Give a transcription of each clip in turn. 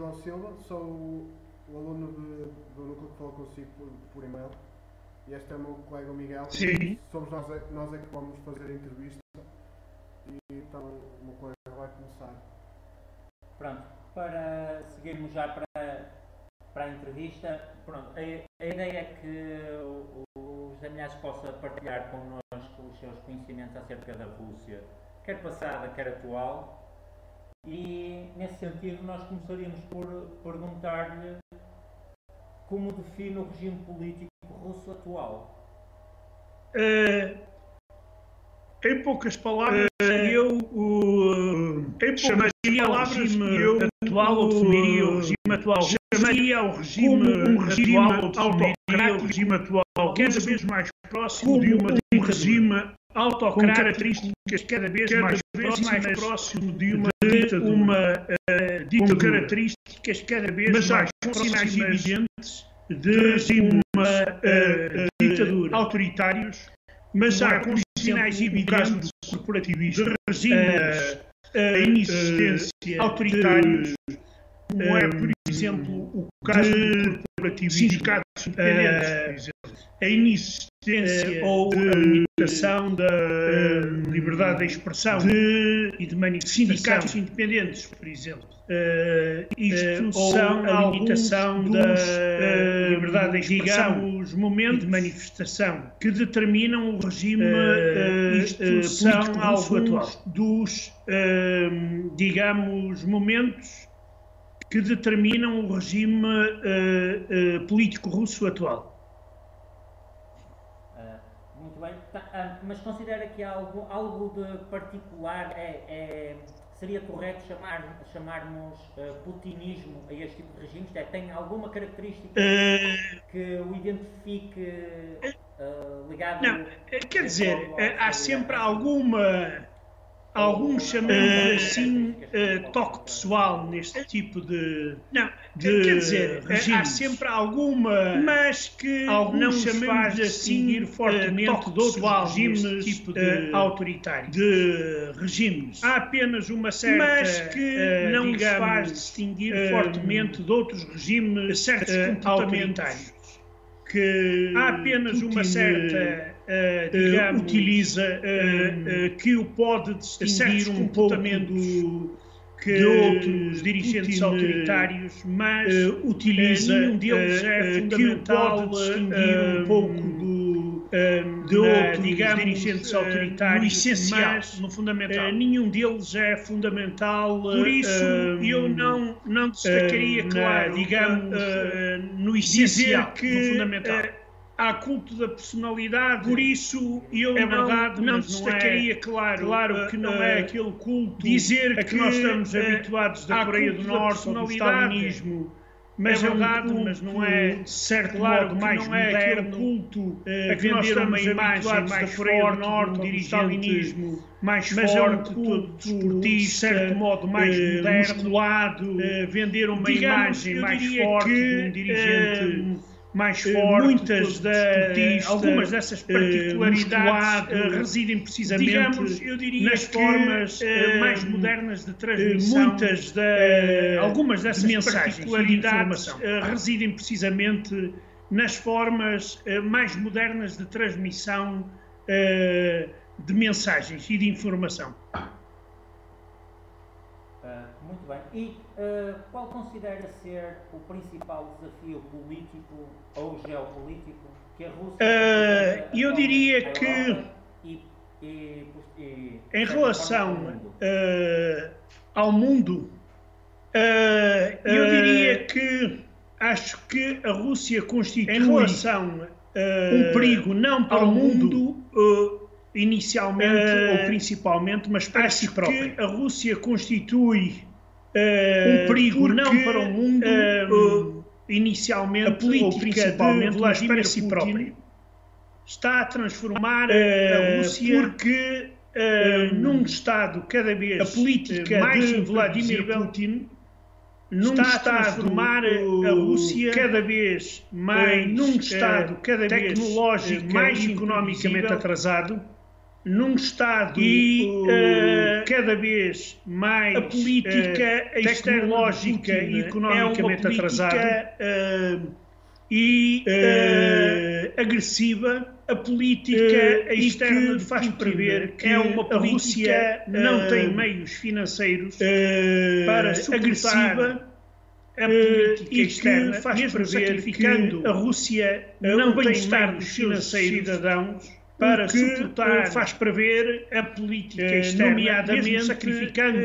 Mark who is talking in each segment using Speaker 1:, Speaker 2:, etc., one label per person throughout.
Speaker 1: João Silva, sou o aluno do núcleo que falou consigo por e-mail. E este é o meu colega Miguel.
Speaker 2: Sim.
Speaker 1: Somos nós é que vamos fazer a entrevista. E então o meu colega vai começar.
Speaker 3: Pronto, para seguirmos já para a entrevista, pronto, a ideia é que o José Milhazes possa partilhar connosco os seus conhecimentos acerca da Rússia, quer passada, quer atual. E, nesse sentido, nós começaríamos por perguntar-lhe como define o regime político russo atual.
Speaker 2: Em poucas palavras, eu chamaria o regime atual, ou definiria o regime atual, chamaria o regime atual, definiria o regime atual cada vez mais próximo de um regime autocrático, com características cada vez mais próximo de uma ditadura, com características cada vez mais próximas e evidentes de uma ditadura, autoritários, mas há com sinais evidentes de corporativismo, de regimes em existência autoritários, como é, por exemplo, o caso do corporativismo, sindicatos independentes, por exemplo, a inexistência ou a limitação da liberdade de expressão e de manifestação, sindicatos independentes, por exemplo, isto são a limitação da liberdade de expressão, digamos, momentos e de manifestação que determinam o regime isto são alguns dos, digamos, momentos que determinam o regime político russo atual.
Speaker 3: Muito bem, mas considera que há algo de particular, seria correto chamarmos putinismo a este tipo de regimes? Tem alguma característica que o identifique ligado...
Speaker 2: Não, quer dizer, há sempre algum chamamento assim toque pessoal neste tipo de... Não, quer dizer, há sempre alguma, mas que não chamamos de distinguir fortemente de outros regimes tipo de autoritário, de regimes. Há apenas uma certa, mas que não nos faz distinguir fortemente de outros regimes certos autoritários. Que há apenas uma certa... digamos, utiliza que o pode distinguir um pouco de outros dirigentes autoritários, mas utiliza nenhum deles é fundamental que o pode distinguir um pouco de outros, digamos, dirigentes autoritários, no essencial, no fundamental. Nenhum deles é fundamental, por isso eu não destacaria, claro, digamos, no essencial, no fundamental. Há culto da personalidade, por isso eu não destacaria, claro que não é aquele culto, dizer que nós estamos habituados da Coreia do Norte ou do stalinismo, mas é verdade, mas não é, de certo modo, mais moderno, culto a vender uma imagem mais forte do stalinismo, mais forte, todo desportista, de certo modo mais moderno, musculado, vender uma imagem mais forte de um dirigente mais forte, muitas algumas dessas particularidades residem precisamente, digamos, eu diria, nas formas mais modernas de transmissão. Algumas dessas particularidades residem precisamente nas formas mais modernas de transmissão de mensagens e de informação.
Speaker 3: Muito bem. E qual considera ser o principal desafio político ou geopolítico que a Rússia
Speaker 2: eu diria que em relação ao mundo, eu diria que acho que a Rússia constitui em relação um perigo não para o mundo inicialmente ou principalmente, mas para si própria. Que a Rússia constitui um perigo não para o mundo inicialmente, a política principalmente, mas para si própria. Está a transformar a Rússia porque num Estado cada vez a política mais de Vladimir Putin está a transformar a Rússia cada vez mais num Estado cada vez tecnológico, mais economicamente atrasado, num Estado cada vez mais a política tecnológica e economicamente atrasada e agressiva, a política externa faz prever que a Rússia não tem meios financeiros para suportar a política externa, faz prever que a Rússia não tem meios financeiros cidadãos para suportar, faz prever a política externa, nomeadamente sacrificando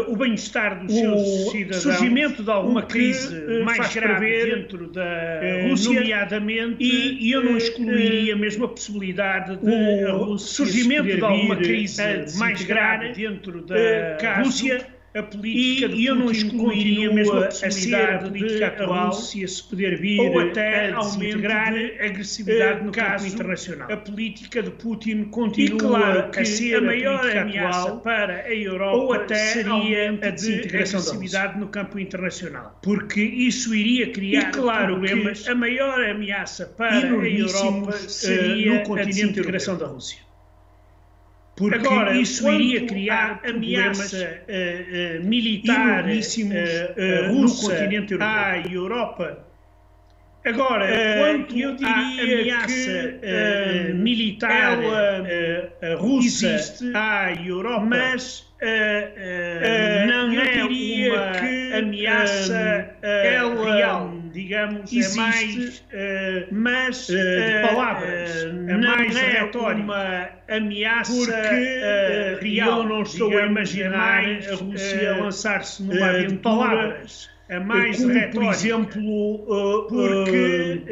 Speaker 2: o bem-estar dos seus cidadãos, surgimento de alguma crise mais grave dentro da Rússia, nomeadamente, e eu não excluiria mesmo a possibilidade de a Rússia surgimento de alguma crise mais grave dentro da Rússia, a política e eu não excluiria mesmo a possibilidade de a Rússia se poder vir ou até a integrar a agressividade no campo internacional. A política de Putin continua claro a ser a maior ameaça para a Europa ou até seria a desintegração da agressividade no campo internacional, porque isso iria criar problemas. Que a maior ameaça para a Europa seria no continente a desintegração da Rússia. Porque agora, isso iria criar ameaça militar russa no continente europeu. À Europa. Agora, quanto eu diria ameaça militar russa existe à Europa, mas não é uma ameaça real, digamos, existe, mas de palavras, não é uma ameaça real. Eu não estou a imaginar a Rússia lançar-se numa aventura a mais retórica, por exemplo, porque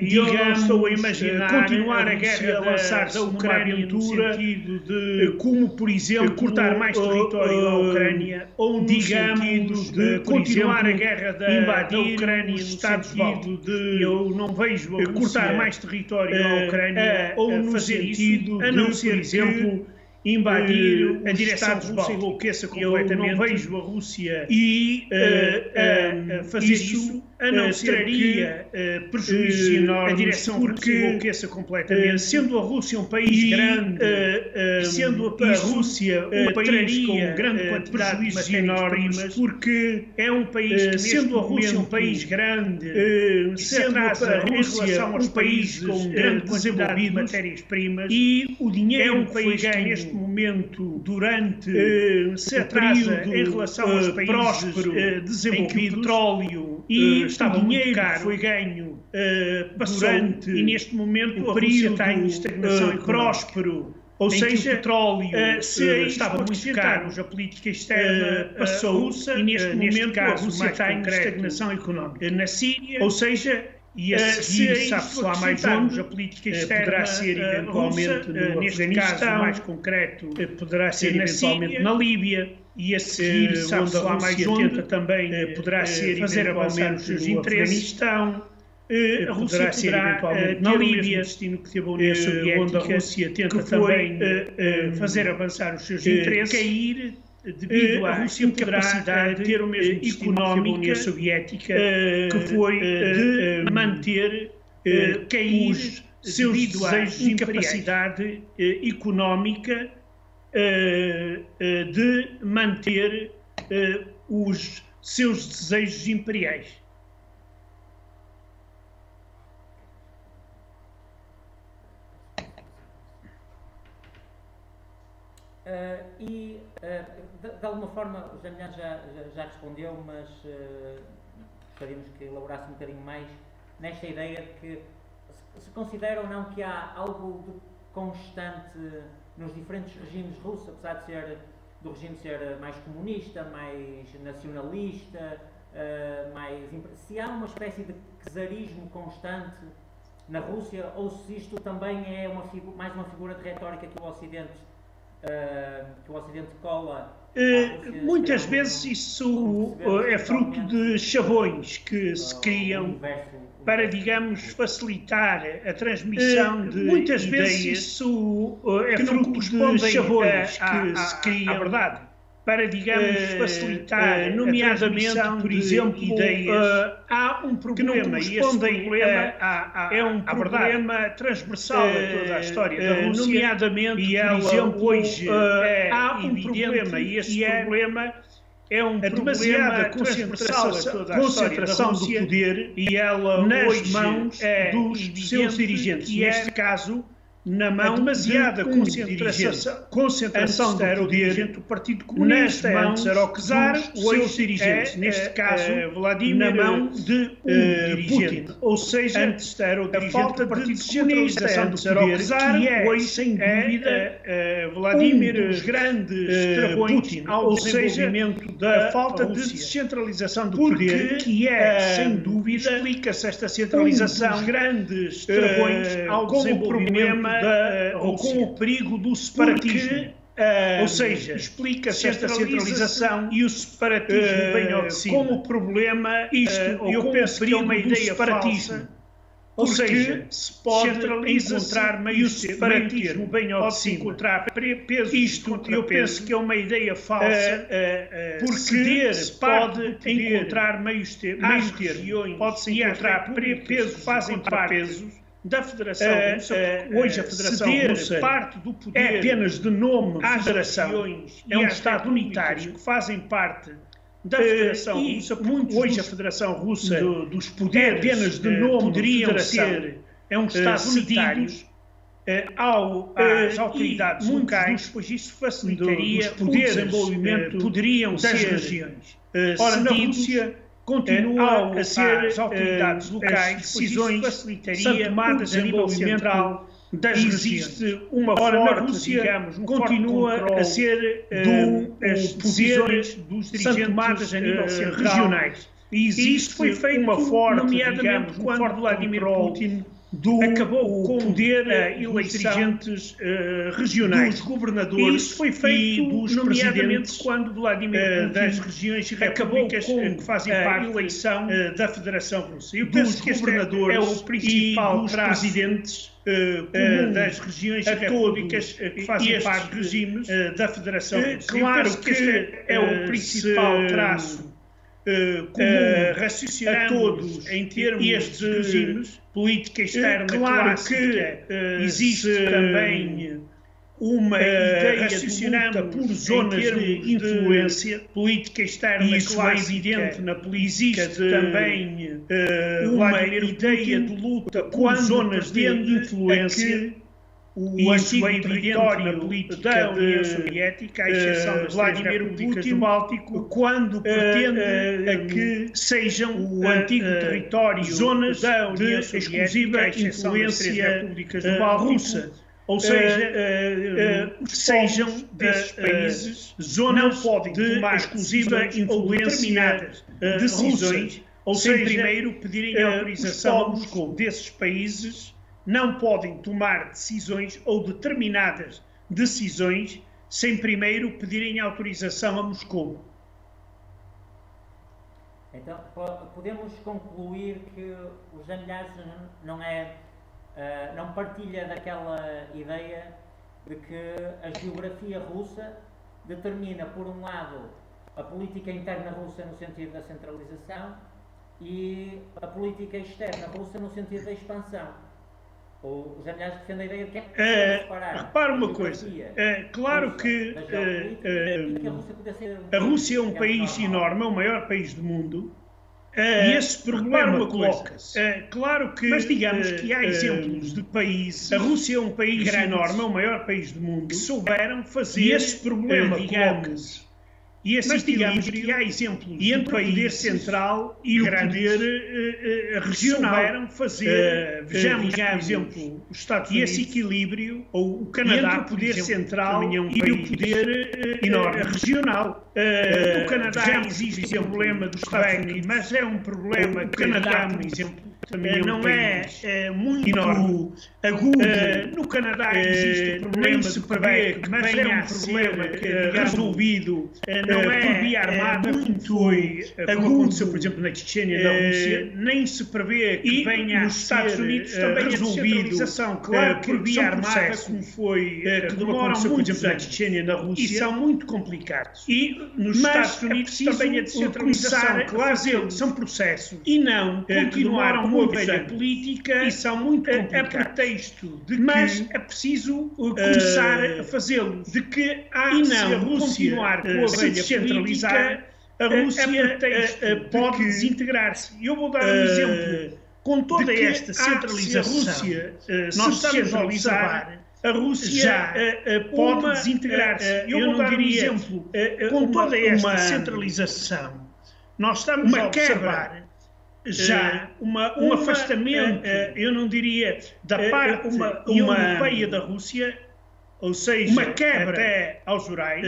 Speaker 2: digamos, estou a imaginar continuar a guerra lançar-se numa aventura no sentido de, como por exemplo, cortar mais território à Ucrânia, ou no digamos, de continuar a guerra da Ucrânia nos Estados Unidos, de eu não vejo a cortar mais território à Ucrânia, ou no fazer sentido a não ser, por exemplo, invadir a direção russa enlouqueça completamente. Eu não vejo a Rússia e fazer isso, a não traria prejuízos enormes, a direção russa enlouqueça completamente. Sendo a Rússia um país grande, sendo a Rússia um país com grande quantidade de prejuízos enormes, porque é um país que, sendo a Rússia um país grande, sendo a Rússia um país com grande quantidade de matérias-primas, e o dinheiro que foi ganho neste momento durante se atrasa em relação aos países desenvolvidos, petróleo e estava muito caro, foi ganho durante e neste momento o período está em estagnação próspero, ou seja, o petróleo estava muito caro, a política externa passou e neste momento a Rússia está em estagnação económica. Na Síria, ou seja, e a seguir, sabe-se lá mais onde, a política externa poderá ser eventualmente neste caso mais concreto, poderá ser eventualmente na Líbia, e a seguir, sabe-se lá mais onde, também poderá ser fazer avançar os seus interesses. A Rússia ser eventualmente na Líbia, destino que teve a União Soviética, onde a Rússia tenta também fazer avançar os seus interesses, cair devido à sua incapacidade de ter o mesmo económica da União Soviética, que foi de manter cair os seus desejos, incapacidade económica de manter os seus desejos imperiais.
Speaker 3: De alguma forma o José Milhães já respondeu, mas gostaríamos que elaborasse um bocadinho mais nesta ideia de que se considera ou não que há algo de constante nos diferentes regimes russos, apesar de do regime ser mais comunista, mais nacionalista, se há uma espécie de czarismo constante na Rússia, ou se isto também é mais uma figura de retórica que o Ocidente cola.
Speaker 2: Muitas vezes isso é fruto de chavões que se criam para, digamos, facilitar a transmissão de muitas ideias vezes isso é fruto de chavões que se criam, a verdade, para, digamos, facilitar, nomeadamente, por exemplo, ideias, há um problema, e esse problema é um problema transversal a toda a história da Rússia, nomeadamente, e por exemplo, hoje há um problema, e esse problema é um demasiada concentração do poder e ela nas mãos dos seus dirigentes, neste caso, na mão demasiada concentração do poder do Partido Comunista, nas mãos dos seus dirigentes, neste caso, Vladimir, na mão de Putin, ou seja, antes era o dirigente do Partido Comunista, antes era o czar, que é, sem dúvida, Vladimir, dos grandes travões ao desenvolvimento da falta de descentralização do poder, que é, sem dúvida, explica-se esta centralização, dos grandes travões ao desenvolvimento ou com o perigo do separatismo. Ou seja, explica-se esta centralização e o separatismo bem ao de cima. Como problema, eu penso que é uma ideia falsa, ou seja, se pode encontrar meio separatismo bem ao de cima. Isto eu penso que é uma ideia falsa, porque se pode encontrar meios termos, pode-se encontrar pesos que fazem parte da Federação Russa, porque hoje a Federação Russa parte do poder é apenas de nome Federação, é um Estado unitário que fazem parte da Federação Russa, porque hoje a Federação Russa dos poderes é apenas de nome poderiam ser um Estado unitário às autoridades locais, pois isso facilitaria o desenvolvimento poderiam das regiões. Ora, na Rússia continua a ser as autoridades locais, decisões são tomadas a nível central das regiões. Existe uma forte, digamos, continua a ser as decisões dos dirigentes tomadas a nível central regionais. E existe foi feito uma forte, nomeadamente quando Vladimir Putin acabou com o poder dirigentes regionais, dos governadores, isso foi feito e dos presidentes quando Vladimir Putin das regiões e repúblicas que fazem parte da eleição da Federação Russa. Eu penso que este é o principal dos presidentes das regiões e repúblicas que fazem parte dos regimes da Federação Russa. Claro que este é o principal traço raciocinando a todos em termos de regimes, política externa clássica, existe também uma ideia de luta por zonas de influência, política externa clássica, é evidente na política, existe também uma ideia de luta por zonas de influência. O antigo território na política da União Soviética, à exceção das Vladimir Repúblicas do Báltico, quando pretende que sejam o antigo território zonas da União Soviética, exclusiva influência russa. Ou seja, sejam desses países não podem tomar exclusiva influência decisões, ou seja, primeiro pedirem autorização a Moscou desses países. Não podem tomar decisões ou determinadas decisões sem primeiro pedirem autorização a Moscou.
Speaker 3: Então, podemos concluir que o Zamilhas não partilha daquela ideia de que a geografia russa determina, por um lado, a política interna russa no sentido da centralização e a política externa russa no sentido da expansão. O Zamilhas defende a ideia de que
Speaker 2: repara uma coisa, claro que a Rússia é um país enorme, é o maior país do mundo, e esse problema coloca-se. Claro que, mas digamos que há exemplos de países, a Rússia é um país enorme, é o maior país do mundo, que souberam fazer, e esse problema coloca-se. Mas digamos que há exemplos entre o poder central e o poder regional. Souberam fazer, vejamos, por exemplo, os Estados Unidos, e esse equilíbrio, ou o Canadá, entre o poder central e o poder regional. O Canadá existe o problema dos Estados Unidos, mas é um problema que o Canadá, por exemplo, também não é muito enorme. Aguda. No Canadá existe problema, se prevê que venha a ser resolvido não é por via armada, muito como aconteceu, por exemplo, na Chechênia, na Rússia, nem se prevê que venha nos Estados Unidos também resolvido, claro, por via armada, como foi, que demoram muito, por exemplo, na Chechênia, na Rússia, e são muito complicados. E nos Estados Unidos também a descentralização, claro, são processos, e não continuar com a velha política, e são muito complicados. A pretexto de que, mas é preciso começar a fazê-los, de que há e não a Rússia continuar com a velha política, a Rússia pode desintegrar-se. Eu vou dar um exemplo. Com toda esta centralização, nós estamos a observar, a Rússia já pode desintegrar-se. Eu vou dar um exemplo. Com toda esta centralização, nós estamos a observar já um afastamento, eu não diria, da parte europeia da Rússia, ou seja, uma quebra até aos Urais,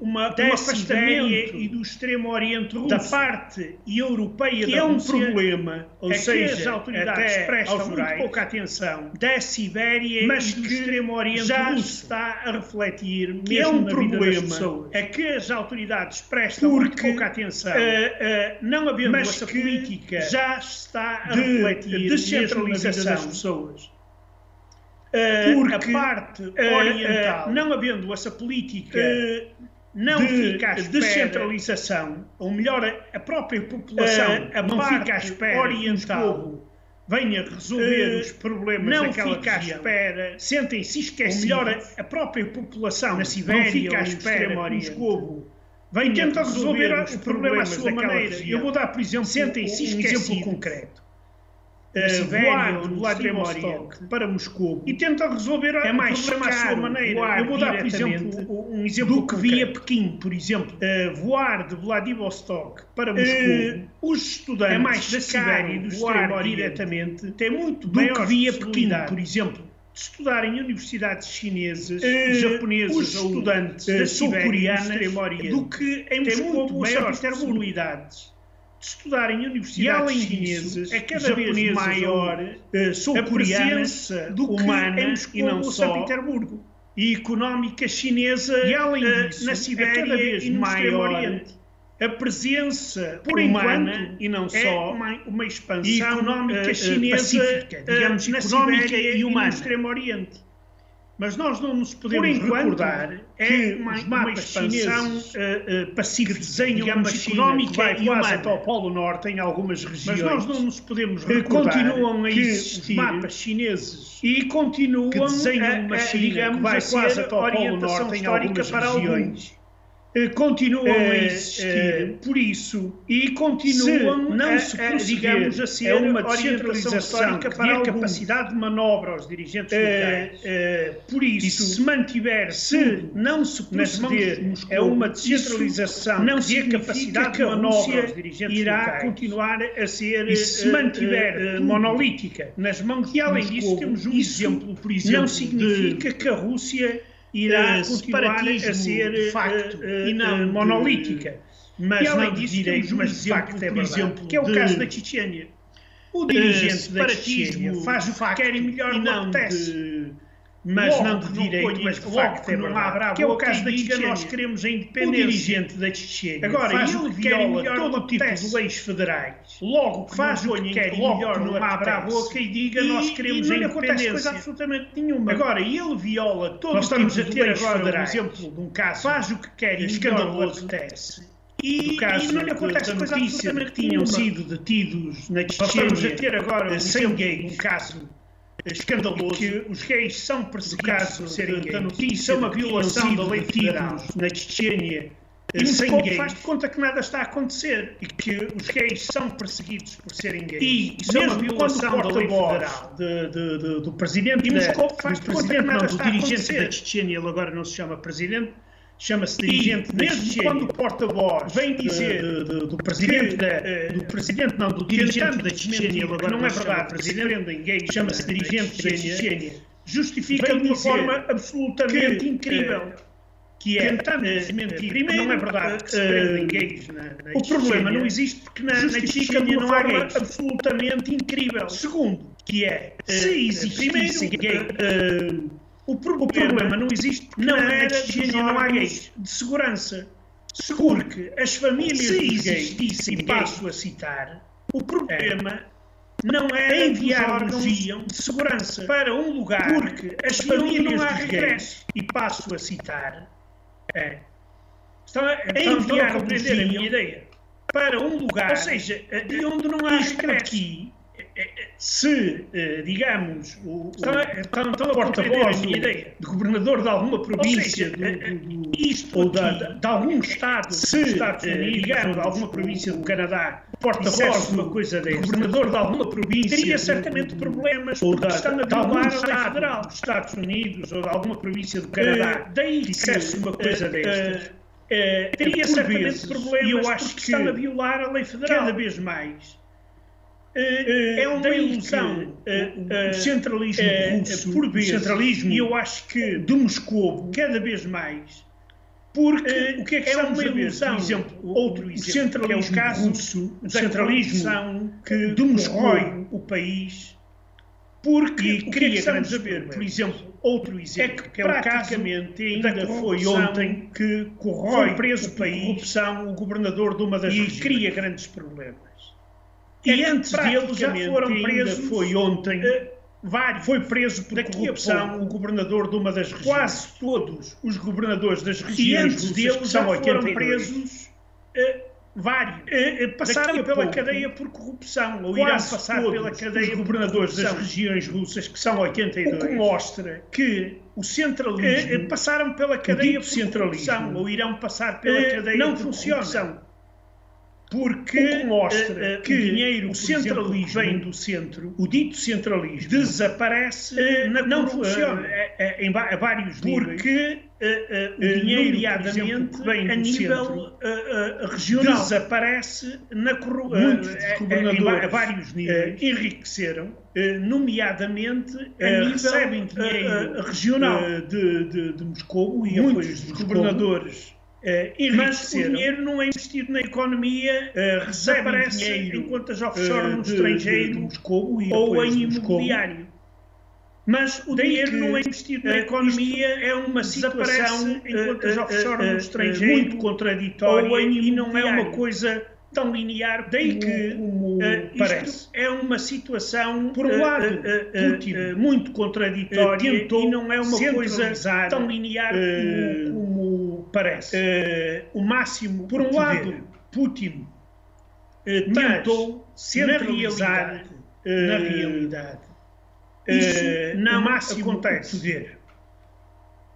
Speaker 2: um afastamento e do Extremo Oriente russo, da parte europeia da Rússia, que é um problema, ou seja, as autoridades prestam muito pouca atenção da Sibéria, mas que do Extremo Oriente já russo está a refletir, que é um problema, é que as autoridades prestam muito pouca atenção, não havendo essa política, já está a refletir descentralização das pessoas. Porque a parte oriental, não havendo essa política não fica à espera, descentralização, ou melhor, a própria população não fica à espera oriental venha resolver os problemas não fica à espera, sentem-se esquecidos, ou melhor, a própria população na Sibéria, não fica à espera que Moscovo venha tenta resolver os problemas à sua maneira. Eu vou dar, por exemplo, sentem-se um exemplo concreto. Voar de Vladivostok para Moscou e tenta resolver o problema à sua maneira. Eu vou dar, por exemplo, um exemplo do que via Pequim, por exemplo. Voar de Vladivostok para Moscou, os estudantes da Sibéria e do Extremo Oriente diretamente têm muito do que via Pequim, por exemplo, de estudar em universidades chinesas, japonesas, os estudantes da Sibéria e do Extremo Oriente, do que em Moscou ou São Petersburgo. De estudar em universidades chinesas é cada vez maior a presença do humana e não só São Petersburgo. E económica chinesa e além disso, na Sibéria é cada vez maior a presença humana e não só uma expansão económica chinesa pacífica, digamos, na Sibéria e humana. No Extremo Oriente. Mas nós não nos podemos recordar que uma expansão pacífica, digamos, económica e humana até ao Polo Norte em algumas regiões. Mas nós não nos podemos recordar continuam a existir mapas chineses e continuam que desenham uma China digamos, que vai quase até ao Polo Norte em algumas regiões. Continuam a existir, por isso, e continuam não se digamos a ser uma descentralização histórica para a capacidade de manobra aos dirigentes locais. Por isso, se mantiver, se não se proceder, é uma descentralização não que a capacidade de manobra aos dirigentes irá continuar a ser, e se mantiver monolítica nas mãos de além disso, temos um exemplo, por exemplo, não significa que a Rússia irá continuar a ser facto e não monolítica. Mas não de direito, mas de facto, por exemplo, que é o caso da Chechênia. O dirigente da Chechênia faz o que quer e melhor não apetece. Mas não de direito, mas de facto é verdade. Que é o caso da Chechênia. Nós queremos a independência. O dirigente da Chechênia. Agora, ele viola todo o tipo de leis federais. Logo, faz o que quer e melhor não abre a boca e diga nós queremos a independência. Não acontece coisa absolutamente nenhuma. Agora, ele viola todo o tipo de leis federais. Por exemplo, de um caso, faz o que quer e escandaloso acontece. E não lhe acontece coisa absolutamente que tinham sido detidos na Chechênia. Estamos a ter agora sem gay, um caso escandaloso, que os gays são perseguidos por serem gays. A notícia é uma violação da lei federal na Chechênia. E Moscou faz de conta que nada está a acontecer e que os gays são perseguidos por serem gays. E isso é uma violação da lei federal do presidente e Moscou faz de conta que nada está a acontecer. Do dirigente da Chechênia, ele agora não se chama presidente, chama-se dirigente da Chechênia. Quando o porta-voz vem dizer do presidente do dirigente da Chechênia, ele agora não é verdade, presidente, chama-se dirigente da Chechênia, justifica de uma forma absolutamente incrível que é mentir. Primeiro, não é verdade que se prendem gays na o problema não existe porque na Chechênia não há gays. Absolutamente incrível. Segundo, que é, se existissem gays, o problema não existe porque na Chechênia não há gays de segurança. Porque as famílias dos gays, e passo a citar, o problema não é enviar órgãos de segurança para um lugar porque as famílias dos gays, e passo a citar, estão a compreender a minha ideia, para um lugar, ou seja, de onde não há regresso. Se, digamos, estão a porta-voz de governador de alguma província, ou de algum estado dos Estados Unidos, digamos, de alguma província do Canadá, porta-voz de uma coisa dessa, governador de alguma província, teria certamente problemas porque estão a violar a lei federal dos Estados Unidos ou de alguma província do Canadá. Daí que dissesse uma coisa destas, teria certamente problemas, e eu acho que estão a violar a lei federal cada vez mais. É uma ilusão o centralismo russo, por vezes, centralismo, e eu acho que de Moscou cada vez mais, porque o que é que estamos a ver, por exemplo, outro exemplo, que é o caso russo, o centralismo que demorrói o país, porque o que é que estamos a ver, por exemplo, outro exemplo, que é o caso ainda foi ontem que corrói preso o país, corrupção, o governador de uma das regiões, e cria grandes problemas. E antes deles já foram presos, foi ontem, foi preso por corrupção o governador de uma das regiões. Quase todos os governadores das regiões, e antes deles já foram presos vários. Passaram pela cadeia por corrupção, ou irão passar pela cadeia por governadores das regiões russas, que são 82. O que mostra que o centralismo, passaram pela cadeia por corrupção, ou irão passar pela cadeia não por corrupção. Porque mostra que o dinheiro, o centralismo vem do centro, o dito centralismo desaparece, não funciona a vários níveis. Porque o dinheiro, nomeadamente, vem a nível regional, desaparece na corrupção. A vários níveis enriqueceram, nomeadamente a nível recebem dinheiro regional de Moscou e muitos dos governadores. Mas o dinheiro não é investido na economia, recebem dinheiro em contas offshore no estrangeiro ou em imobiliário. Mas o dinheiro não é investido na economia, é uma situação em contas offshore no estrangeiro muito contraditória e não é uma coisa tão linear daí que parece. É uma situação, por um lado, muito contraditória e não é uma coisa tão linear como parece. O máximo, por um lado, Putin tentou centralizar na realidade. Isso não acontece. Poder.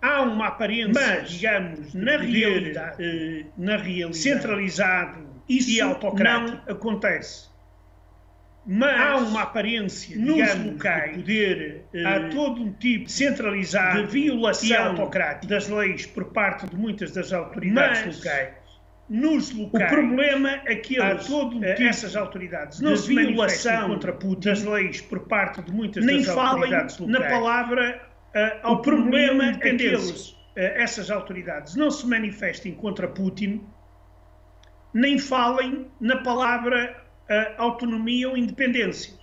Speaker 2: Há uma aparência, mas, digamos, na realidade, centralizado e autocrático. Não acontece. Mas há uma aparência, nos locais, de poder, há todo um tipo centralizado de violação autocrática das leis por parte de muitas das autoridades locais. Nos locais, o problema é que há todo um tipo essas autoridades não se violação contra Putin das leis por parte de muitas das autoridades locais. Na palavra, o problema é que essas autoridades não se manifestem contra Putin, nem falem na palavra autonomia ou independência.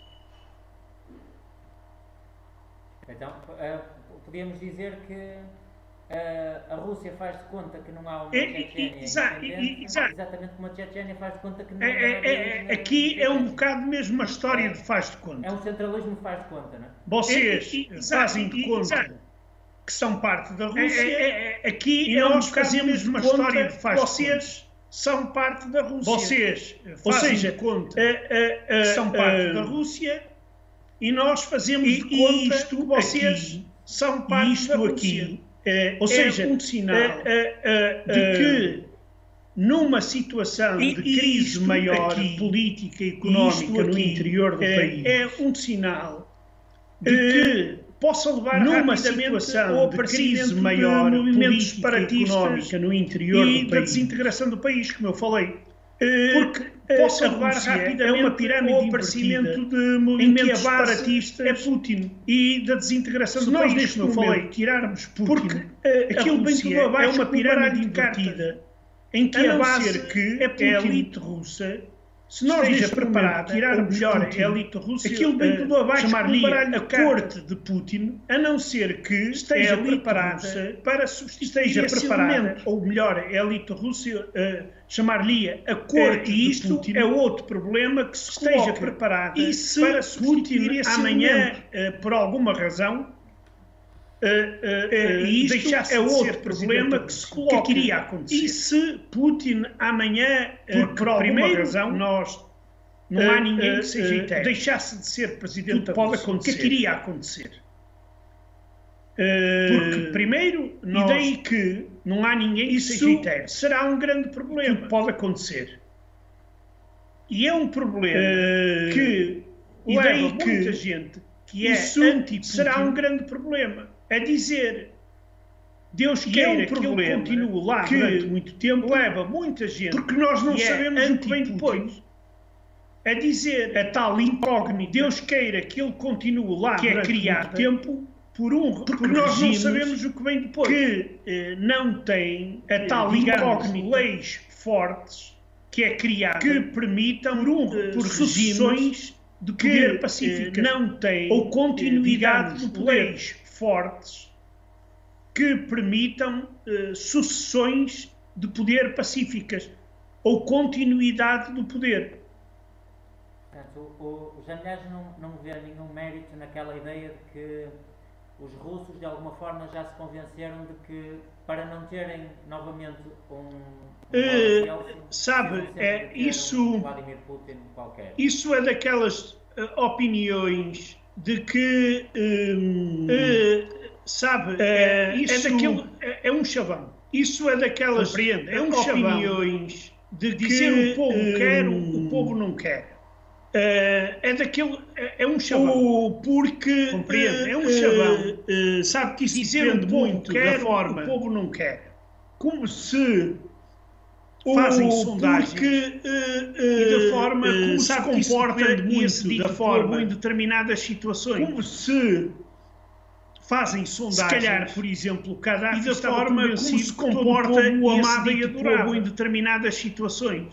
Speaker 3: Então, podíamos dizer que a Rússia faz de conta que não há uma Chechênia exatamente como a Chechênia faz de conta que não há uma
Speaker 2: aqui é um bocado mesmo uma história de faz de conta.
Speaker 3: É um centralismo faz de conta, não é?
Speaker 2: Vocês fazem de conta que são parte da Rússia, aqui nós fazemos uma história de faz de conta. São parte da Rússia. Vocês fazem de conta que são parte da Rússia e nós fazemos de conta que vocês são parte da Rússia. Ou seja, um sinal de que numa situação de crise maior política e económica no interior do país, é um sinal de que possa levar numa situação ou de crise maior, movimentos separatistas no interior do país, da desintegração do país, como eu falei. porque a Rússia é uma pirâmide o aparecimento de movimentos separatistas é Putin e da desintegração do país. Neste momento, falei, tirarmos Putin, porque aquilo vem tudo abaixo, é uma pirâmide invertida, em que a base é a elite russa. Se nós esteja preparado, tirarmos melhor a elite russa, aquilo vem tudo abaixo, chamar-lhe a corte de Putin, a não ser que esteja preparada para substituir esse elemento, ou melhor, a elite russa, chamar-lhe a corte de Putin. E isto é outro problema que se esteja preparada para substituir esse amanhã, por alguma razão, e isto é outro problema que se coloca. Que iria acontecer? E se Putin amanhã, por alguma razão, não há ninguém que seja eterno, deixasse de ser presidente da Rússia, o que é que iria acontecer? Porque primeiro, e daí que não há ninguém que seja eterno, será um grande problema. Que pode acontecer. E é um problema que leva muita gente que é anti-Putin, será um grande problema. A dizer, Deus queira que ele continue lá durante muito tempo, leva muita gente, porque nós não sabemos o que vem depois. A dizer, a tal incógnita, Deus queira que ele continue lá que durante muito tempo, porque nós não sabemos o que vem depois. Que não tem a tal incógnita, leis fortes, que é criada, que permitam, por sucessões de poder pacífico, não tem, ou continuidade de leis fortes que permitam sucessões de poder pacíficas ou continuidade do poder.
Speaker 3: Portanto, os aliados não vê nenhum mérito naquela ideia de que os russos de alguma forma já se convenceram de que para não terem novamente
Speaker 2: sabe, isso,
Speaker 3: Vladimir Putin qualquer.
Speaker 2: Isso é daquelas opiniões de que sabe, é um chavão. Isso é daquelas opiniões de dizer o povo quer, o povo não quer. É um chavão. Porque compreende, é um chavão. Sabe que isso depende muito da forma o povo não quer. Como se fazem sondagens e da forma como se comporta muito da forma em determinadas situações. Como se fazem sondagens, se calhar, por exemplo, Gaddafi, e da forma como se comporta o amado e adorado em determinadas situações.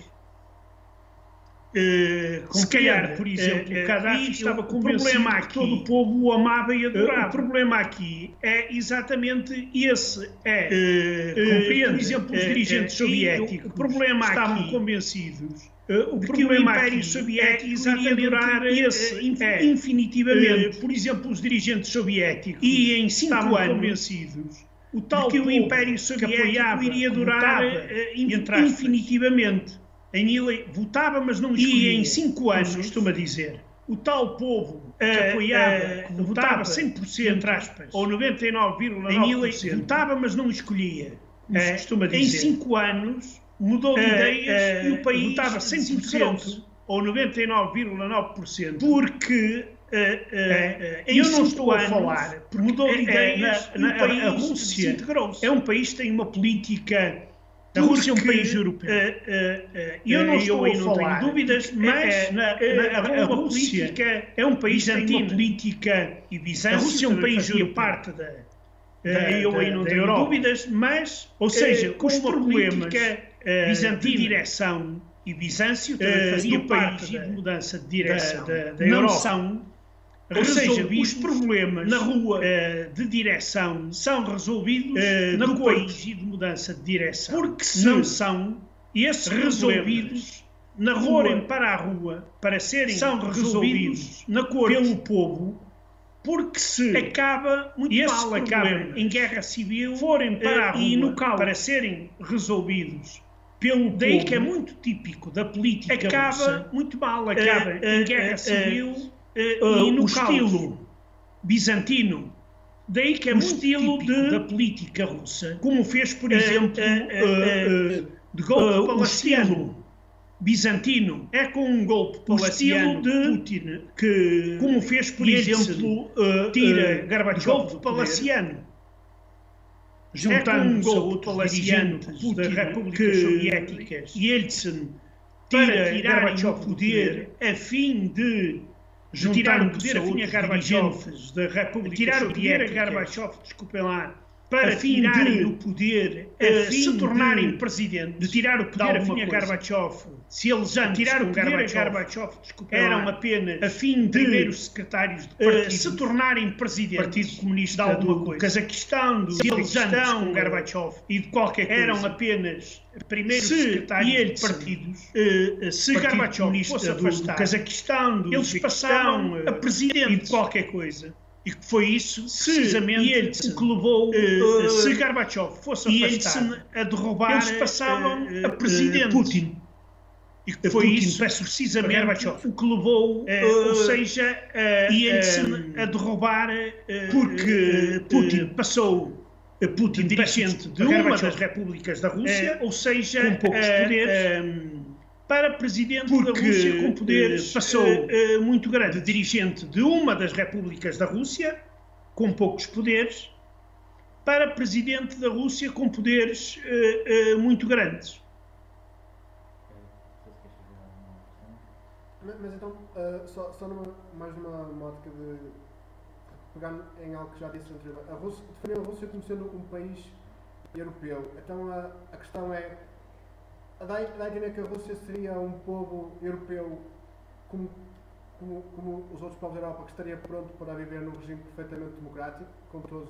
Speaker 2: Se calhar, por exemplo, Gaddafi estava convencido que todo o povo o amava e adorava. O problema aqui é exatamente esse. Compreende? Por exemplo, os dirigentes soviéticos o problema estavam convencidos de que o Império Soviético iria durar infinitivamente. Por exemplo, os dirigentes soviéticos e em 5 anos convencidos o tal de que o Império Soviético iria durar infinitivamente. Votava, mas não escolhia. E em 5 anos, costuma dizer, o tal povo que apoiava, que votava 100%, entre aspas, ou 99,9%, votava, mas não escolhia. Costuma dizer. Em 5 anos, mudou de ideias e o país votava 100%, ou 99,9%, porque eu não estou a falar, porque mudou de ideias e o país a Rússia é um país que tem uma política. A Rússia é um país europeu. Eu não estou a falar, tenho dúvidas, mas a Rússia é um país que tem uma política e Bizâncio. A Rússia é um país europeu. Parte da eu aí não tenho dúvidas, mas, ou seja, os problemas de direção e Bizâncio fazia parte de mudança de direção da Europa. Não são, ou seja, os problemas na rua de direção são resolvidos no país e de mudança de direção. Porque se não são esses resolvidos na rua para a rua para serem resolvidos na corte pelo povo, porque se acaba muito mal, acabam em guerra civil, forem para a rua e no caos para serem resolvidos pelo daí povo, que é muito típico da política acaba muito mal, acaba em guerra civil e no estilo bizantino. Daí que é muito estilo da política russa, como fez, por exemplo, de golpe palaciano bizantino, é com um golpe palaciano de Putin, que, como fez, por exemplo, tira Gorbachev golpe palaciano, juntando um golpe palaciano das repúblicas soviéticas, Yeltsin para tirar o poder a fim de retirar o poder a fim a Gorbachev da República tirar o poder a Gorbachev, desculpem lá, para tirarem o poder a fim se tornarem presidente, de tirar o poder a fim a Gorbachev, se eles antes tirar o poder a Gorbachev, eram apenas a fim de primeiros secretários de partido, se tornarem presidente do Partido Comunista do Cazaquistão, do Kirguistão, com Gorbachev e de qualquer coisa, eram apenas primeiros secretários de partidos, se Gorbachev fosse afastado do Cazaquistão, eles passavam a presidente e de qualquer coisa. E que foi isso, precisamente, o que levou, se Gorbachev fosse afastado, a derrubar, eles passavam a presidente Putin. E que foi Putin, isso, precisamente, o que levou, ou seja, a derrubar, porque Putin passou Putin dirigente de uma das repúblicas da Rússia, ou seja, com poucos poderes, para presidente da Rússia com poderes passou muito grande, dirigente de uma das repúblicas da Rússia, com poucos poderes, para presidente da Rússia com poderes muito grandes.
Speaker 1: Mas então, só mais numa ótica de pegar em algo que já disse anteriormente, definiu a Rússia como sendo um país europeu. Então a questão é, dá a entender que a Rússia seria um povo europeu como os outros povos da Europa, que estaria pronto para viver num regime perfeitamente democrático, com todos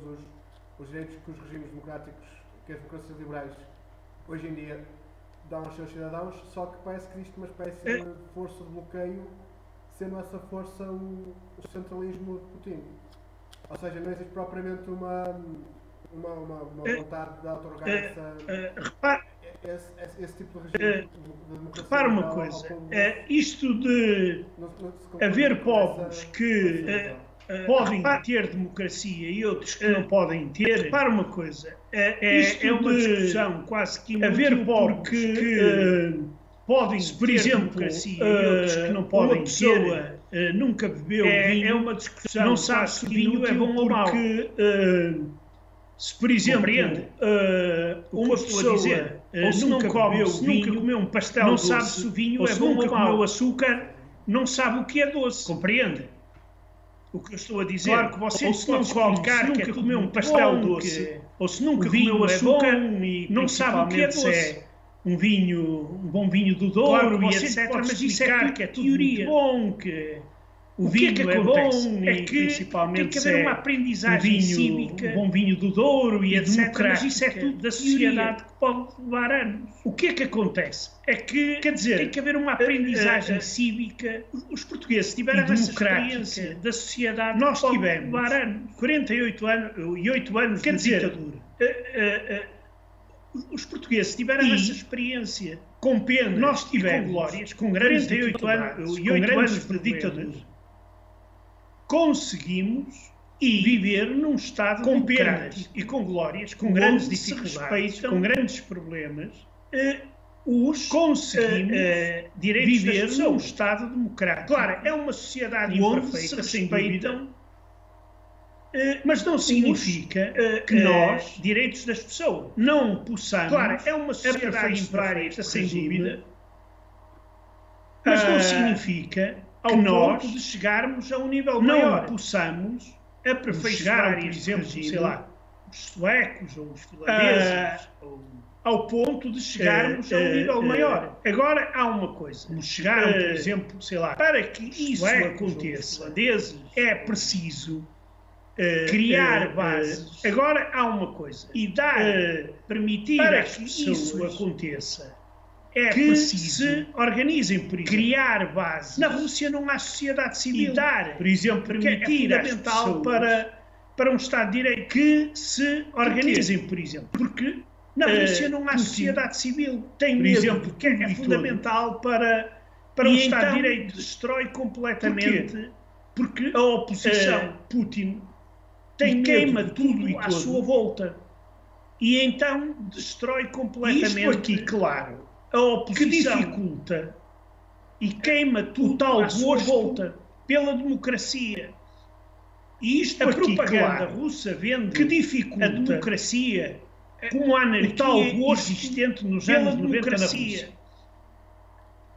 Speaker 1: os direitos que os regimes democráticos, que as democracias liberais hoje em dia dão aos seus cidadãos, só que parece que existe uma espécie de força de bloqueio, sendo essa força o centralismo de Putin. Ou seja, não existe propriamente uma vontade de autorregar esse tipo de regime de democracia.
Speaker 2: Repara uma coisa, isto de haver povos que podem ter democracia e outros que não podem ter, repara uma coisa, é uma discussão quase que haver povos que podem por ter exemplo, democracia e outros que não podem ter, nunca bebeu vinho, é uma discussão, não sabe se vinho é bom ou mau. Se, por exemplo, uma pessoa ou se nunca comeu um pastel não doce, sabe se o vinho é bom ou mau. Açúcar, não sabe o que é doce. Compreende? O que eu estou a dizer? Claro que você ou se não qualquer que comeu um pastel doce, ou se nunca comeu açúcar, não sabe o que é doce. Um bom vinho do Douro, claro, e etc. Mas isso é tudo muito bom, que o vinho é bom, e principalmente tem que haver uma aprendizagem cívica, um bom vinho do Douro e etc. Mas isso é tudo da sociedade que pode levar anos. O que é que acontece? É que, quer dizer, tem que haver uma aprendizagem cívica. Os portugueses tiveram essa experiência da sociedade. Nós tivemos 48 anos de ditadura. Os portugueses tiveram essa experiência com pena. Nós tivemos com glórias, com grandes 48 anos de ditadura. Conseguimos viver num Estado com penas e com glórias, com grandes dificuldades, com grandes problemas, conseguimos viver num Estado democrático. Claro, é uma sociedade imperfeita, se respeitam, mas não significa que nós, direitos das pessoas, não possamos. Claro, é uma sociedade imperfeita, sem dúvida, mas não significa ao ponto de chegarmos a um nível maior. Não possamos aperfeiçoar, por exemplo, sei lá, os suecos ou os finlandeses, ao ponto de chegarmos a um nível maior. Agora, há uma coisa. Nos chegaram, por exemplo, sei lá, para que isso aconteça, é preciso criar bases. Agora, há uma coisa. E permitir para que isso aconteça. É que se organizem por isso. Criar bases. Na Rússia não há sociedade civil. E dar, por exemplo, permitir é fundamental para um Estado de Direito que se organizem, por exemplo. Porque na Rússia não há sociedade civil. Tem por exemplo, que é fundamental para um Estado de Direito. Destrói completamente. Porque a oposição, Putin, queima tudo à sua volta. E então destrói completamente. Isto aqui, claro, a oposição que dificulta e queima tudo à sua volta pela democracia. E isto a aqui, propaganda russa vende que dificulta a democracia como a anarquia existente nos anos 90 na Rússia.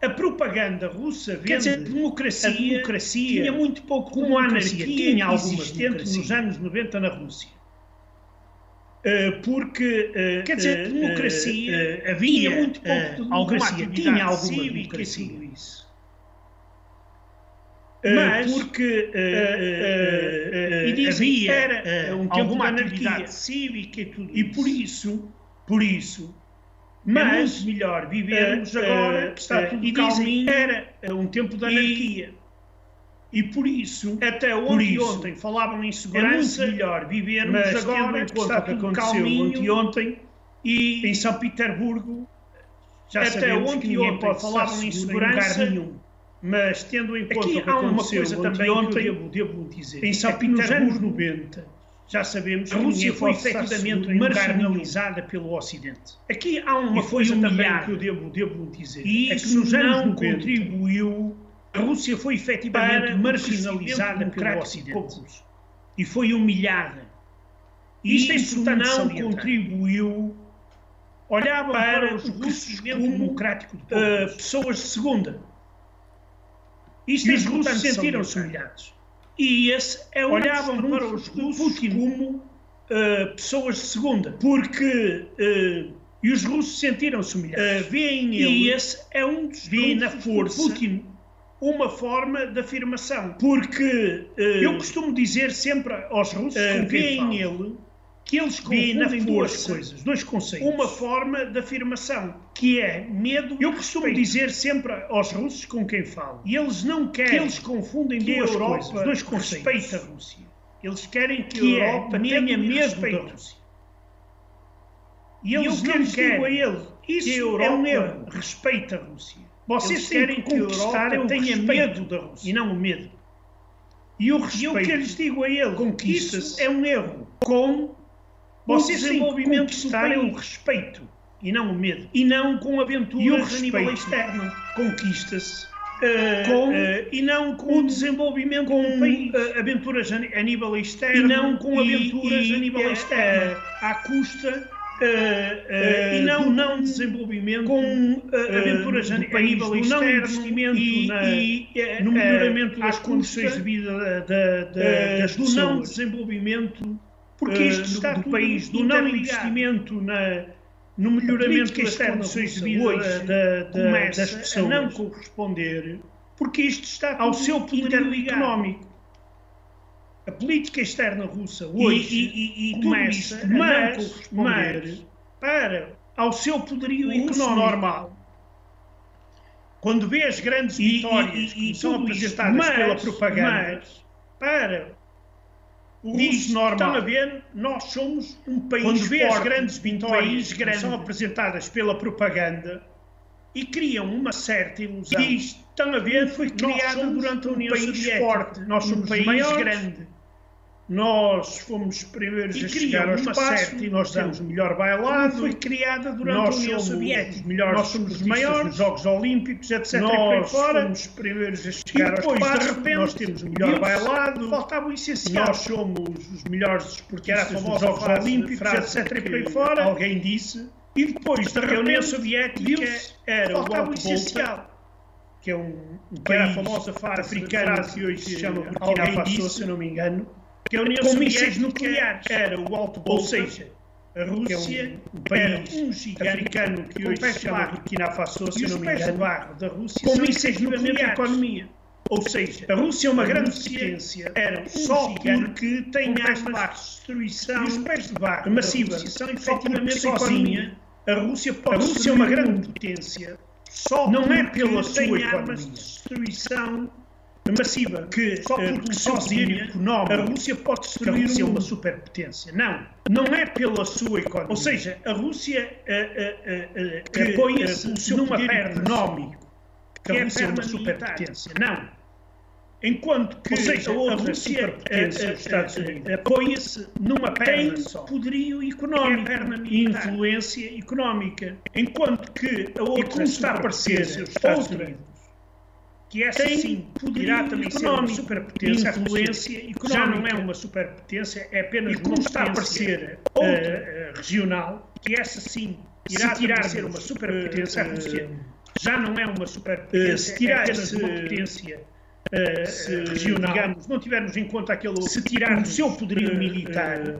Speaker 2: a propaganda russa vende a democracia tinha muito pouco como a anarquia tinha existente nos anos 90 na Rússia. Porque, quer dizer, democracia havia muito pouco de democracia, tinha alguma democracia. Isso. Mas, porque havia um tempo de anarquia cívica e tudo isso. Por isso, mas é muito melhor vivermos agora que está tudo calminho. Era um tempo de anarquia. E por isso, até ontem falavam em segurança. É muito melhor vivermos agora que está tudo calminho. Ontem e em São Petersburgo, já até ontem falavam em segurança. Mas tendo em conta que há uma coisa também ontem, devo dizer, em São Petersburgo 90, já sabemos que a Rússia foi efetivamente marginalizada pelo Ocidente. Aqui há uma coisa também que eu devo dizer, e isso nos anos 90 contribuiu. A Rússia foi efetivamente marginalizada pelo Ocidente e foi humilhada. E isto não contribuiu. Olhavam para os russos como democrático de pessoas de segunda. Isto e os russos sentiram-se humilhados. E esse é olhavam para os russos como pessoas de segunda. Porque e os russos sentiram-se humilhados. Veem nele, e esse é um dos veem na força Putin uma forma de afirmação. Porque eu costumo dizer sempre aos russos que veem nele que eles confundem duas coisas, dois conceitos. Uma forma de afirmação, que é medo. Eu costumo dizer sempre aos russos com quem falo, e eles não querem que eles confundem duas coisas, dois conceitos. Respeita a Rússia. Eles querem que a Europa tenha medo da Rússia. E eles não querem a ele. Isso que a Europa é um erro. Respeita a Rússia. Vocês querem que a Europa tenha medo da Rússia e não o medo. E o respeito, que eu lhes digo a ele, isso é um erro. Com vocês desenvolvimento conquistarem o respeito e não o medo. E não com aventuras a nível externo. Conquista-se e não com o desenvolvimento com aventuras a nível externo. E não com aventuras a nível externo. À custa e não desenvolvimento com aventuras a nível externo, não investimento no melhoramento das condições de vida das pessoas. Do não desenvolvimento, porque isto está do país, do não investimento no melhoramento das condições de vida das pessoas, a não corresponder, porque isto está ao seu poder económico. A política externa russa hoje começa a não corresponder ao seu poderio económico normal. Quando vê as grandes vitórias que são apresentadas pela propaganda, para o russo normal. Estão a ver, nós somos um país forte. Quando vê as grandes vitórias que são apresentadas pela propaganda e criam uma certa ilusão. Estão a ver, foi criada durante a União Soviética. Nós somos um país grande. Nós fomos os primeiros a chegar ao espaço e nós temos o melhor bailado. Foi criada durante a União Soviética. Nós somos os maiores nos Jogos Olímpicos, etc. Nós fomos os primeiros a chegar ao espaço. De repente, nós temos o melhor bailado. Faltava o essencial. Nós somos os melhores desportistas nos Jogos Olímpicos, etc. Por aí fora. Alguém disse. E depois da União Soviética era o essencial. Que é um país famosa africana que hoje se chama Burkina Faso, se eu não me engano. Que a União Soviética nucleares era o alto bolsa, ou seja, a Rússia era um gigante africano que hoje se chama Burkina Faso, se não me engano, da Rússia com mísseis nucleares. Economia. Ou seja, a Rússia é uma grande potência, era só porque tem armas de destruição e os pés de barro massiva. São efetivamente sozinha. A Rússia é uma grande potência, só não é pela sua economia. De destruição massiva, que só porque sozinha a Rússia pode destruir uma superpotência. Não é pela sua economia. Ou seja, a Rússia que apoia-se numa perna económico, que a Rússia é uma superpotência. Não. Enquanto que a outra superpotência, os Estados Unidos, apoia-se numa perna só. Poderio económico, e influência económica. Enquanto que a outra está a aparecer, os Estados Unidos, que essa sim poderá também ser uma superpotência, influência económica. Já não é uma superpotência, é apenas uma potência. Está a aparecer outra regional, que essa sim irá ser uma superpotência, a Rússia já não é uma superpotência, se tirarmos uma potência regional, digamos, não tivermos em conta aquele outro, se tirar o seu poderio militar,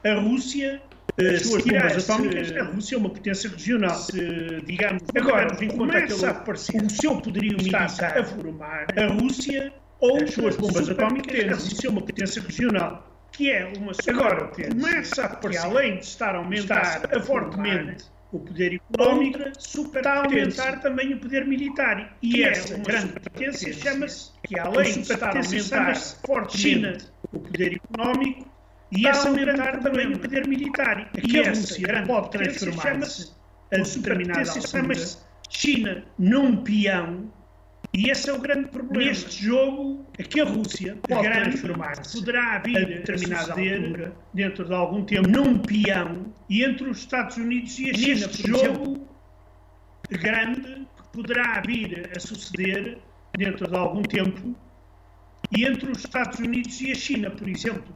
Speaker 2: a Rússia, as suas bombas atómicas, a Rússia é uma potência regional. Se, digamos, agora em conta começa a aparecer o seu poderio militar a formar, a Rússia ou as suas bombas atómicas, a Rússia é uma potência regional. Que é uma superpotência. Agora, começa a aparecer, que além de estar a aumentar fortemente o poder económico, está a aumentar também o poder militar. E essa grande potência chama-se, que além de estar a aumentar fortemente o poder económico, e essa aumentar também o poder militar. E a Rússia pode transformar-se, a superpotência chama-se China num peão. E esse é o grande problema. Neste jogo, é que a Rússia pode transformar-se, poderá vir a determinada altura, dentro de algum tempo, num peão, e entre os Estados Unidos e a China, neste jogo grande, poderá vir a suceder, dentro de algum tempo, e entre os Estados Unidos e a China, por exemplo.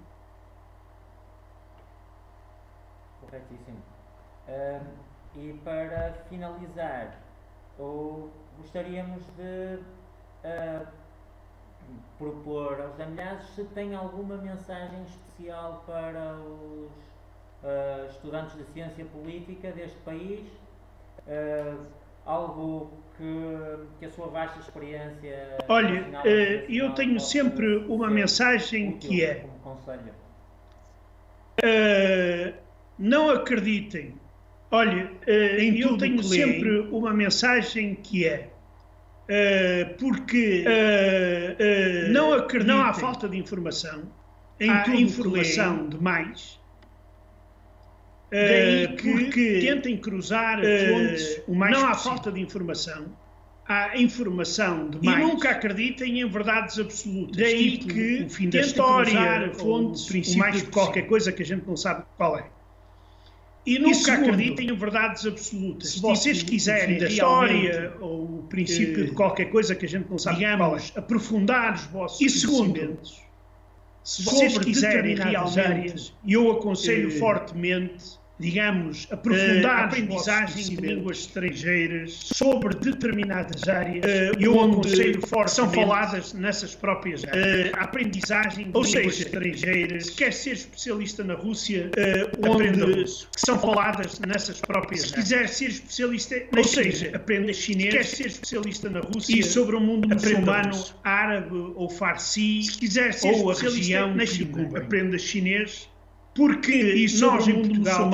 Speaker 3: Corretíssimo. E para finalizar, gostaríamos de propor aos examinados se tem alguma mensagem especial para os estudantes de ciência política deste país, algo que a sua vasta experiência...
Speaker 2: Olha, eu tenho sempre uma mensagem que é...
Speaker 3: Como conselho.
Speaker 2: Não acreditem. Olha, eu tenho sempre uma mensagem que é porque não acreditem, não há falta de informação, há informação demais, porque tentem cruzar fontes o mais possível. Não há falta de informação, há informação demais. E nunca acreditem em verdades absolutas. Daí tipo, que o fim da história, fontes, princípios de qualquer coisa que a gente não sabe qual é. E nunca acreditem em verdades absolutas. Se vocês quiserem a história ou o princípio de qualquer coisa que a gente não sabe, digamos, aprofundar os vossos conhecimentos, se vocês quiserem realmente, e eu aconselho fortemente, digamos, aprofundar a aprendizagem de línguas estrangeiras sobre determinadas áreas, eu aconselho forte são faladas nessas próprias áreas. A aprendizagem de línguas estrangeiras, se quer ser especialista na Rússia, onde que são faladas nessas próprias áreas. Se quiser ser especialista na China, aprenda chinês. Se quer ser especialista na Rússia e sobre o mundo muçulmano, árabe ou farsi, se quiser ser especialista na China, aprenda chinês. Porque nós em Portugal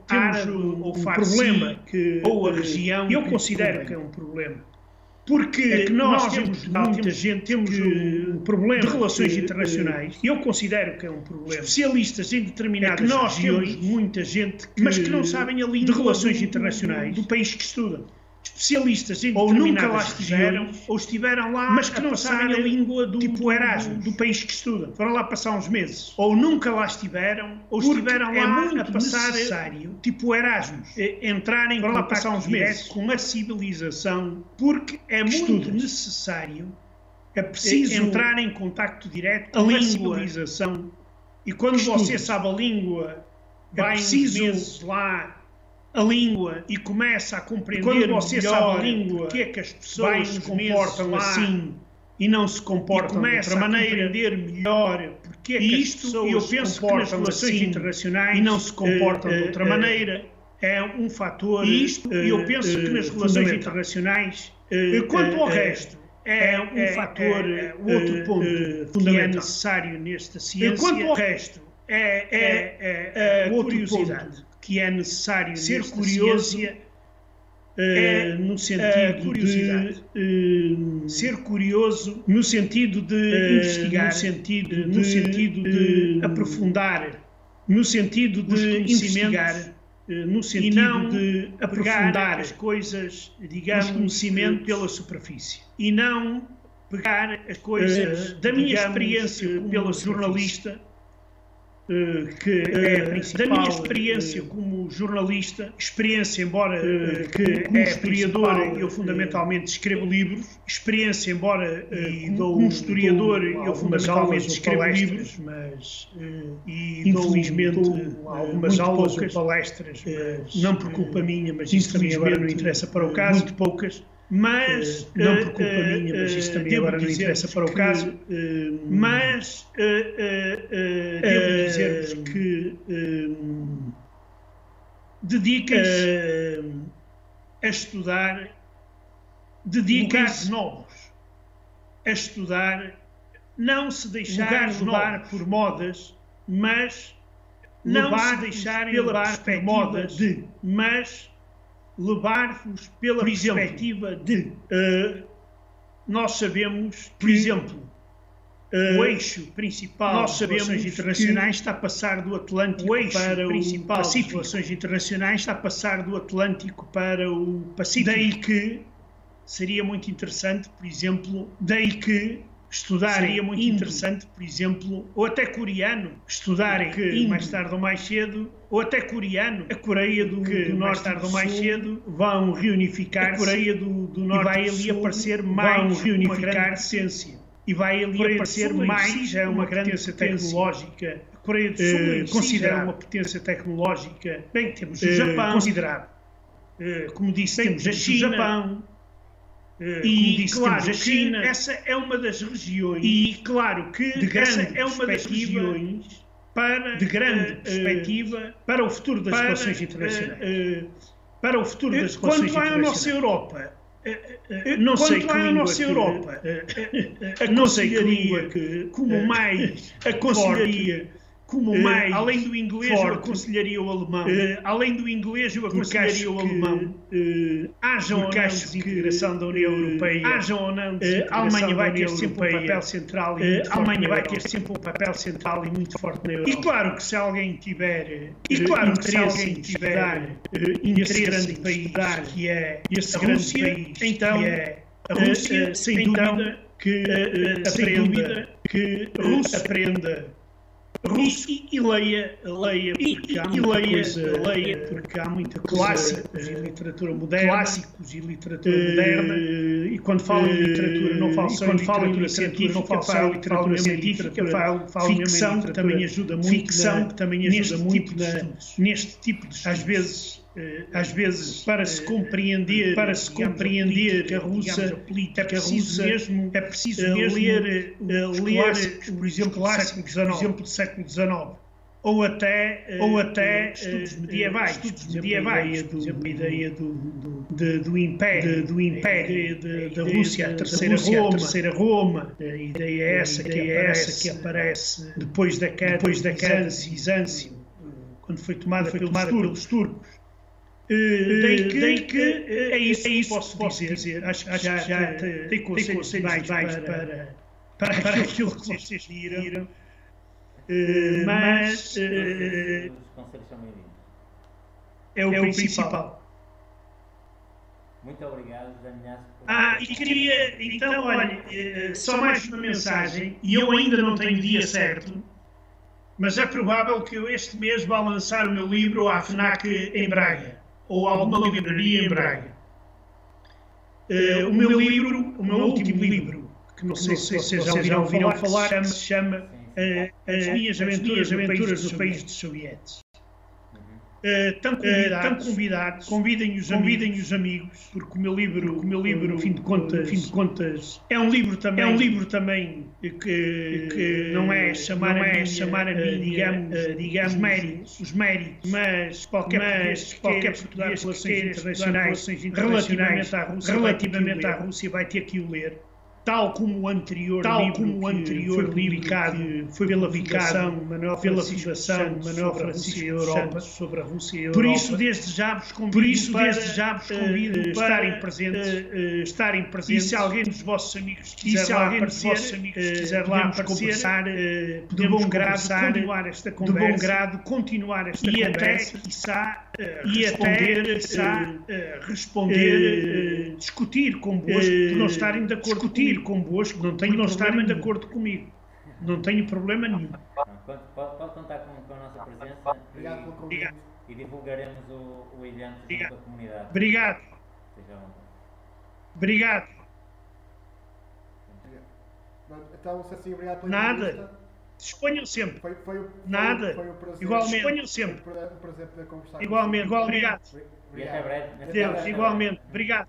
Speaker 2: temos ou problema ou a região, eu considero que é um problema. Porque é que nós temos muita gente, temos um problema de relações internacionais, eu considero que é um problema. Especialistas em determinadas regiões, nós temos muita gente mas que não sabem a língua de relações internacionais do país que estudam. Especialistas em ou nunca lá estiveram, ou estiveram lá, mas que não sabem a língua do tipo Erasmus, do país que estudam. Foram lá passar uns meses. Ou nunca lá estiveram, ou estiveram lá a passar necessário, tipo Erasmus, entrarem foram lá passar uns meses com a civilização, porque é muito necessário, é preciso entrar em contacto direto com a civilização. E quando você sabe a língua, vai uns meses lá a língua e começa a compreender quando você sabe a língua porque é que as pessoas se comportam assim e não se comportam de outra maneira, a compreender melhor porque é que isto, as pessoas eu penso que nas relações internacionais e não se comportam de outra maneira é um fator e isto eu penso que nas relações internacionais quanto ao resto é um fator outro ponto fundamental que é necessário nesta ciência quanto ao resto é a curiosidade que é necessário ser curioso no sentido de ser curioso no sentido de investigar, no sentido de aprofundar, no sentido de investigar, no sentido de aprofundar as coisas, digamos, conhecimento pela superfície e não pegar as coisas da minha experiência pela jornalista. Que é a principal, da minha experiência como jornalista, experiência embora que como historiador eu fundamentalmente escrevo livros, experiência embora como historiador eu fundamentalmente escrevo livros, mas infelizmente algumas aulas ou palestras, não por culpa minha, mas isso também agora não interessa para o caso, muito poucas. mas não por culpa minha, mas isso também agora não interessa para o caso, mas devo dizer-vos que dediquem-se a estudar, dediquem-se novos a estudar, não se deixarem levar por modas, mas não se deixarem levar por modas, mas levar-vos pela perspectiva de nós sabemos, por exemplo, o eixo principal das relações internacionais está a passar do Atlântico para o Pacífico. As relações internacionais está a passar do Atlântico para o Pacífico. Daí que seria muito interessante, por exemplo, seria muito interessante, por exemplo, ou até coreano, estudarem mais tarde ou mais cedo, ou até coreano, a Coreia do Norte mais tarde ou mais cedo vão reunificar, a Coreia do Norte e vai ali aparecer mais uma grande potência. E vai ali aparecer mais uma grande potência tecnológica. A Coreia do Sul considera uma potência tecnológica. Bem, temos o Japão considerado. Como disse, temos a China, o Japão. E disse, claro, a China, essa é uma das regiões, e claro que essa é uma das regiões de grande perspectiva para o futuro das relações internacionais. Para o futuro das relações internacionais. Quando vai à nossa Europa, não sei que língua aconselharia como mais aconselharia. Como mais, além do inglês, eu aconselharia o alemão. Além do inglês, eu aconselharia o alemão. Hajam ou não desintegração da União Europeia, hajam ou não a Alemanha vai ter sempre um papel central e muito forte na Europa. E muito forte na Europa. E claro que se alguém tiver interesse em estudar esse grande país que é esse grande país, então a Rússia, sem dúvida que aprenda russo e leia porque há muita coisa, clássicos e literatura moderna, e quando falo em literatura não falo só em literatura científica, não falo só em literatura científica, falo ficção, que também ajuda muito neste tipo de estudos. Às vezes para se compreender a política russa mesmo é preciso ler por exemplo do século XIX ou até estudos medievais, por exemplo, a ideia do Império da Rússia, a terceira Roma, a ideia é essa que aparece depois da queda de Bizâncio, quando foi tomada pelos turcos. Daí que é isso que posso dizer. Acho que já tem conselhos mais para aquilo que vocês viram. Mas é o principal.
Speaker 3: Muito obrigado, Daniel.
Speaker 2: E queria, então, olha, só mais uma mensagem, e eu ainda não tenho dia certo, mas é provável que eu este mês vá lançar o meu livro à FNAC em Braga, ou a alguma livraria em Braga. O meu último livro, que não sei se vocês já ouviram falar, se chama As Minhas Aventuras no País dos Sovietes. Estão convidados, convidem os amigos, porque o meu livro, fim de contas, é um livro também que não é chamar a mim, digamos, os méritos, mas qualquer português que queira estudar relações internacionais relativamente à Rússia vai ter que o ler. Tal como o anterior livro foi publicado pela Fundação Manuel Francisco Europa, sobre a Rússia e a Europa. Por isso, desde já vos convido para estarem presentes. E se alguém dos vossos amigos quiser lá aparecer, de bom grado continuar esta conversa e até responder, discutir convosco, por não estarem de acordo convosco, não estarem de acordo comigo. Não tenho problema nenhum.
Speaker 3: Pode contar com a nossa presença.
Speaker 1: Obrigado pelo convite.
Speaker 3: E divulgaremos o evento junto à comunidade.
Speaker 2: Obrigado.
Speaker 1: Então, assim, obrigado pela
Speaker 2: entrevista. Disponham sempre.
Speaker 1: Foi um prazer.
Speaker 2: Igualmente. Disponham sempre.
Speaker 1: Foi um prazer poder conversar.
Speaker 2: Igualmente. Obrigado.
Speaker 3: E até breve.
Speaker 2: Deus, igualmente. Obrigado.